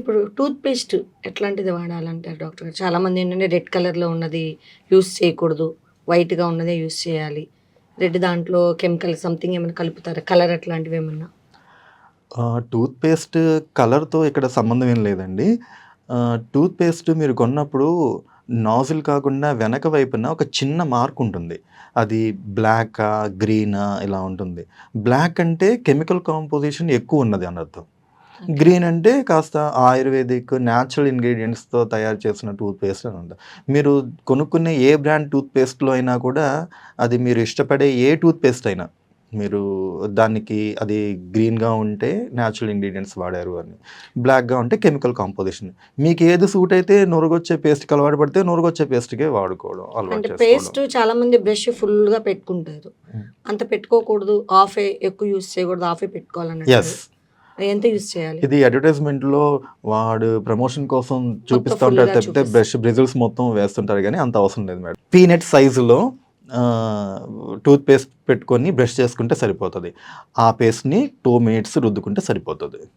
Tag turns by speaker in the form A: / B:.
A: ఇప్పుడు tooth paste ఎట్లాంటిది వాడాలంటారు doctor గారు? చాలామంది ఏంటంటే రెడ్ కలర్‌లో ఉన్నది యూజ్ చేయకూడదు. వైట్‌గా ఉన్నదే యూజ్ చేయాలి. రెడ్ దాంట్లో కెమికల్ సంథింగ్ ఏమైనా కలుపుతారా? కలర్ అట్లాంటివేమన్నా?
B: టూత్ పేస్ట్ కలర్‌తో ఇక్కడ సంబంధం ఏం లేదండి. టూత్ పేస్ట్ మీరు కొన్నప్పుడు నాజిల్ కాకుండా వెనక వైపున ఒక చిన్న మార్క్ ఉంటుంది. అది బ్లాకా, గ్రీనా ఇలా ఉంటుంది. బ్లాక్ అంటే కెమికల్ కాంపోజిషన్ ఎక్కువున్నది అనర్థం.
A: ఓకే.
B: గ్రీన్ అంటే కాస్త ఆయుర్వేదిక్ న్యాచురల్ ఇంగ్రీడియెంట్స్‌తో తయారు చేసిన టూత్ పేస్ట్ అని అంటారు. మీరు కొనుక్కునే ఏ బ్రాండ్ టూత్ పేస్ట్‌లో అయినా కూడా అది మీరు ఇష్టపడే ఏ టూత్ పేస్ట్ అయినా మీరు దానికి అది గ్రీన్‌గా ఉంటే న్యాచురల్ ఇంగ్రీడియెంట్స్ వాడారు అని. బ్లాక్‌గా ఉంటే కెమికల్ కాంపోజిషన్. మీకు ఏది సూట్ అయితే నురగొచ్చే పేస్ట్‌కి అలవాటు పడితే నురగొచ్చే పేస్ట్‌కే వాడుకోవడం, అలవాటు
A: అంటే
B: చేసుకోవడం.
A: పేస్ట్ చాలామంది బ్రష్ ఫుల్‌గా పెట్టుకుంటారు.
B: హ్మ్.
A: అంత పెట్టుకోకూడదు. హాఫే ఎక్కువ యూజ్ చేయకూడదు. హాఫే పెట్టుకోవాలనంటారు.
B: యెస్.
A: ఎంత యూజ్ చేయాలి?
B: ఇది అడ్వర్టైజ్‌మెంట్‌లో వాడు ప్రమోషన్ కోసం
A: మొత్తం
B: చూపిస్తా ఉంటాడు
A: ఫుల్‌గా
B: తప్పితే బ్రిజిల్స్ మొత్తం వేస్తుంటారు గానీ అంత అవసరం లేదు మేడం. పీనట్ సైజులో టూత్ పేస్ట్ పెట్టుకొని బ్రష్ చేసుకుంటే సరిపోతది. ఆ పేస్ట్‌ని 2 మినిట్స్ రుద్దుకుంటే సరిపోతది.